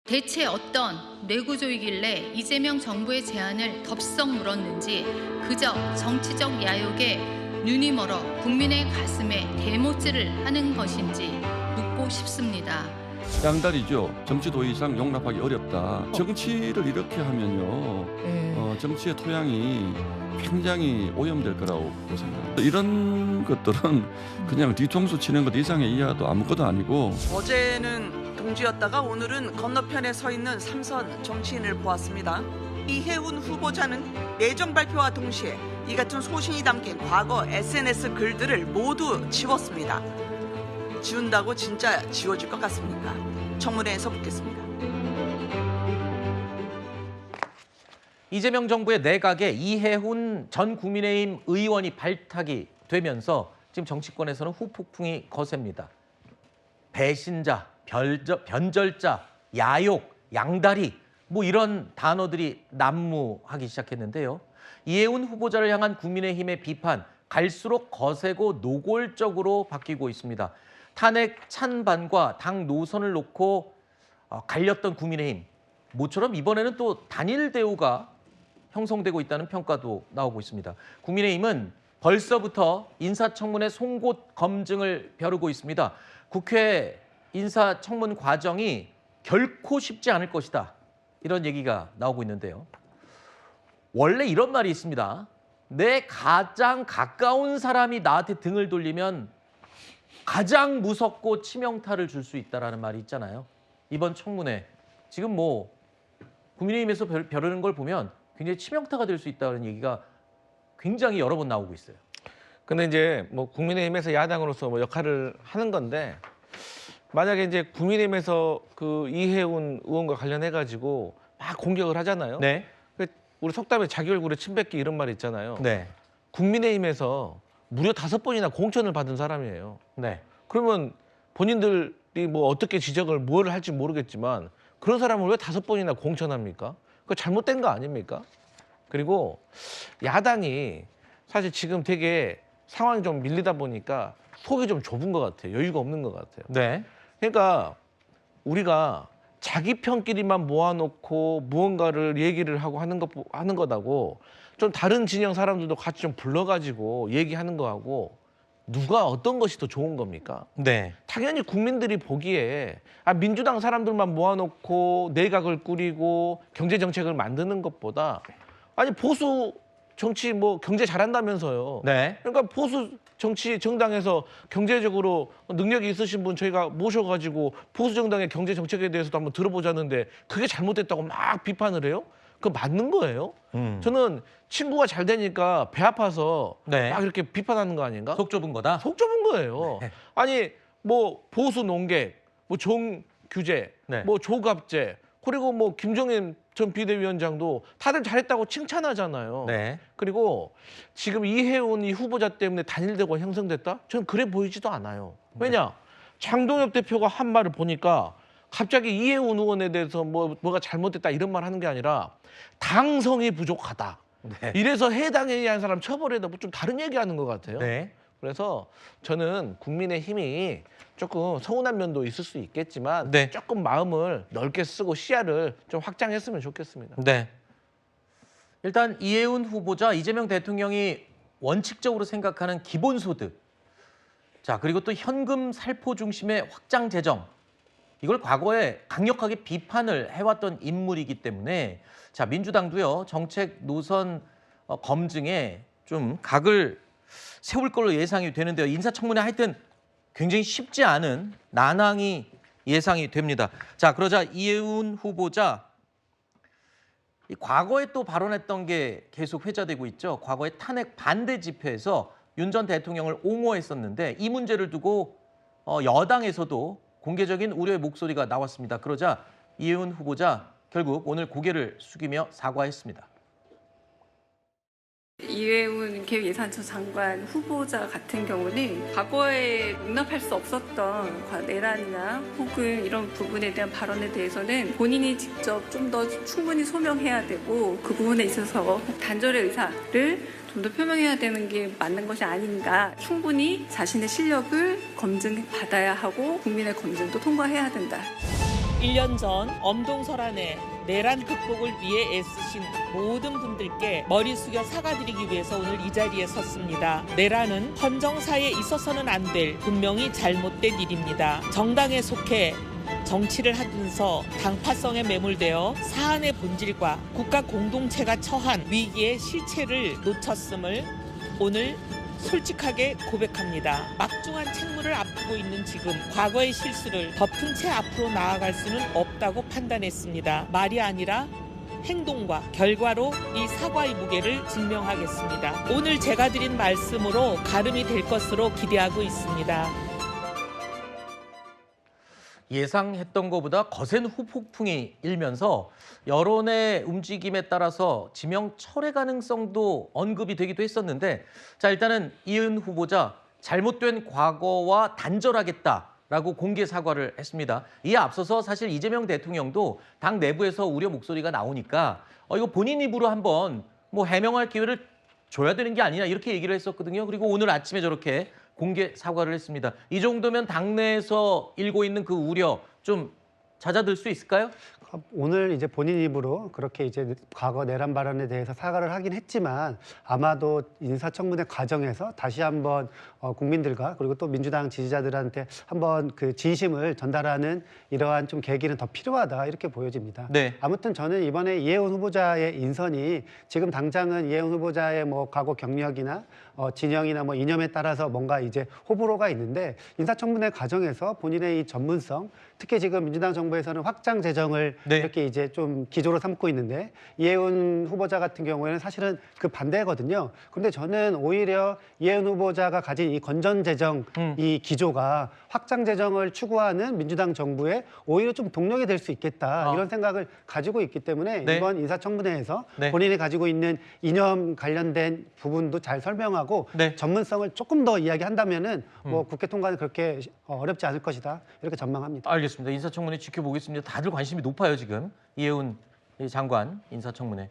대체 어떤 뇌구조이길래 이재명 정부의 제안을 덥석 물었는지 그저 정치적 야욕에 눈이 멀어 국민의 가슴에 대못질을 하는 것인지 묻고 싶습니다. 양다리죠. 정치 도 이상 용납하기 어렵다. 정치를 이렇게 하면요. 정치의 토양이 굉장히 오염될 거라고 생각합니다. 이런 것들은 그냥 뒤통수 치는 것 이상의 이하도 아무것도 아니고. 어제는 동지였다가 오늘은 건너편에 서 있는 삼선 정치인을 보았습니다. 이해운 후보자는 예정 발표와 동시에 이 같은 소신이 담긴 과거 SNS 글들을 모두 지웠습니다. 지운다고 진짜 지워질 것 같습니까? 청문회에서 묻겠습니다. 이재명 정부의 내각에 이해훈 전 국민의힘 의원이 발탁이 되면서 지금 정치권에서는 후폭풍이 거셉니다. 배신자, 변절자, 야욕, 양다리 뭐 이런 단어들이 난무하기 시작했는데요. 이해훈 후보자를 향한 국민의힘의 비판 갈수록 거세고 노골적으로 바뀌고 있습니다. 탄핵 찬반과 당 노선을 놓고 갈렸던 국민의힘. 모처럼 이번에는 또 단일 대우가 형성되고 있다는 평가도 나오고 있습니다. 국민의힘은 벌써부터 인사청문회 송곳 검증을 벼르고 있습니다. 국회 인사청문 과정이 결코 쉽지 않을 것이다. 이런 얘기가 나오고 있는데요. 원래 이런 말이 있습니다. 내 가장 가까운 사람이 나한테 등을 돌리면 가장 무섭고 치명타를 줄 수 있다는 말이 있잖아요. 이번 청문회 지금 뭐 국민의힘에서 벼르는 걸 보면 굉장히 치명타가 될 수 있다는 얘기가 굉장히 여러 번 나오고 있어요. 근데 이제 뭐 국민의힘에서 야당으로서 뭐 역할을 하는 건데 만약에 이제 국민의힘에서 그 이해훈 의원과 관련해 가지고 막 공격을 하잖아요. 네. 우리 속담에 자기 얼굴에 침 뱉기 이런 말 있잖아요. 네. 국민의힘에서 무려 5번이나 공천을 받은 사람이에요. 네. 그러면 본인들이 뭐 어떻게 지적을 뭘 할지 모르겠지만 그런 사람을 왜 5번이나 공천합니까? 그거 잘못된 거 아닙니까? 그리고 야당이 사실 지금 되게 상황이 좀 밀리다 보니까 속이 좀 좁은 것 같아요. 여유가 없는 것 같아요. 네. 그러니까 우리가 자기 편끼리만 모아놓고 무언가를 얘기를 하고 하는 거다고 좀 다른 진영 사람들도 같이 좀 불러가지고 얘기하는 거하고 누가 어떤 것이 더 좋은 겁니까? 네. 당연히 국민들이 보기에 민주당 사람들만 모아놓고 내각을 꾸리고 경제 정책을 만드는 것보다 아니 보수 정치 뭐 경제 잘한다면서요. 네. 그러니까 보수 정치 정당에서 경제적으로 능력이 있으신 분 저희가 모셔가지고 보수 정당의 경제 정책에 대해서도 한번 들어보자는데 그게 잘못됐다고 막 비판을 해요? 그거 맞는 거예요? 저는 친구가 잘 되니까 배 아파서 네. 막 이렇게 비판하는 거 아닌가? 속 좁은 거다. 속 좁은 거예요. 네. 아니 뭐 보수 농객, 뭐 종규제, 네. 뭐 조갑제, 그리고 뭐 김종인 전 비대위원장도 다들 잘했다고 칭찬하잖아요. 네. 그리고 지금 이해운 이 후보자 때문에 단일대우가 형성됐다? 저는 그래 보이지도 않아요. 왜냐? 장동혁 대표가 한 말을 보니까 갑자기 이해운 의원에 대해서 뭐가 잘못됐다 이런 말 하는 게 아니라 당성이 부족하다. 네. 이래서 해당에 의한 사람 처벌해도 좀 다른 얘기하는 것 같아요. 네. 그래서 저는 국민의힘이 조금 서운한 면도 있을 수 있겠지만 네. 조금 마음을 넓게 쓰고 시야를 좀 확장했으면 좋겠습니다. 네. 일단 이해훈 후보자, 이재명 대통령이 원칙적으로 생각하는 기본소득, 자 그리고 또 현금 살포 중심의 확장 재정, 이걸 과거에 강력하게 비판을 해왔던 인물이기 때문에 자 민주당도요 정책 노선 검증에 좀 각을 세울 걸로 예상이 되는데요. 인사청문회 하여튼 굉장히 쉽지 않은 난항이 예상이 됩니다. 자 그러자 이해훈 후보자 이 과거에 또 발언했던 게 계속 회자되고 있죠. 과거에 탄핵 반대 집회에서 윤 전 대통령을 옹호했었는데 이 문제를 두고 여당에서도 공개적인 우려의 목소리가 나왔습니다. 그러자 이해훈 후보자 결국 오늘 고개를 숙이며 사과했습니다. 이해훈 기획예산처 장관 후보자 같은 경우는 과거에 용납할 수 없었던 내란이나 혹은 이런 부분에 대한 발언에 대해서는 본인이 직접 좀 더 충분히 소명해야 되고 그 부분에 있어서 단절의 의사를 좀 더 표명해야 되는 게 맞는 것이 아닌가. 충분히 자신의 실력을 검증받아야 하고 국민의 검증도 통과해야 된다. 1년 전 엄동설안의 내란 극복을 위해 애쓰신 모든 분들께 머리 숙여 사과드리기 위해서 오늘 이 자리에 섰습니다. 내란은 헌정사에 있어서는 안 될 분명히 잘못된 일입니다. 정당에 속해 정치를 하면서 당파성에 매몰되어 사안의 본질과 국가 공동체가 처한 위기의 실체를 놓쳤음을 오늘 솔직하게 고백합니다. 막중한 책무를 앞두고 있는 지금 과거의 실수를 덮은 채 앞으로 나아갈 수는 없다고 판단했습니다. 말이 아니라 행동과 결과로 이 사과의 무게를 증명하겠습니다. 오늘 제가 드린 말씀으로 가름이 될 것으로 기대하고 있습니다. 예상했던 것보다 거센 후폭풍이 일면서 여론의 움직임에 따라서 지명 철회 가능성도 언급이 되기도 했었는데, 자, 일단은 이은 후보자 잘못된 과거와 단절하겠다라고 공개 사과를 했습니다. 이에 앞서서 사실 이재명 대통령도 당 내부에서 우려 목소리가 나오니까 이거 본인 입으로 한번 뭐 해명할 기회를 줘야 되는 게 아니냐 이렇게 얘기를 했었거든요. 그리고 오늘 아침에 저렇게 공개 사과를 했습니다. 이 정도면 당내에서 일고 있는 그 우려 좀 잦아들 수 있을까요? 오늘 이제 본인 입으로 그렇게 이제 과거 내란 발언에 대해서 사과를 하긴 했지만 아마도 인사청문회 과정에서 다시 한번 국민들과 그리고 또 민주당 지지자들한테 한번 그 진심을 전달하는 이러한 좀 계기는 더 필요하다 이렇게 보여집니다. 네. 아무튼 저는 이번에 이해훈 후보자의 인선이 지금 당장은 이해훈 후보자의 뭐 과거 경력이나 진영이나 뭐 이념에 따라서 뭔가 이제 호불호가 있는데 인사청문회 과정에서 본인의 이 전문성, 특히 지금 민주당 정부에서는 확장 재정을 네. 이렇게 이제 좀 기조로 삼고 있는데 이해훈 후보자 같은 경우에는 사실은 그 반대거든요. 그런데 저는 오히려 이해훈 후보자가 가진 이 건전 재정 이 기조가 확장 재정을 추구하는 민주당 정부에 오히려 좀 동력이 될 수 있겠다 이런 생각을 가지고 있기 때문에 네. 이번 인사청문회에서 네. 본인이 가지고 있는 이념 관련된 부분도 잘 설명하고 네. 전문성을 조금 더 이야기한다면은 뭐 국회 통과는 그렇게 어렵지 않을 것이다 이렇게 전망합니다. 알겠습니다. 인사청문회 지켜보겠습니다. 다들 관심이 높아요 지금. 이해훈 장관 인사청문회.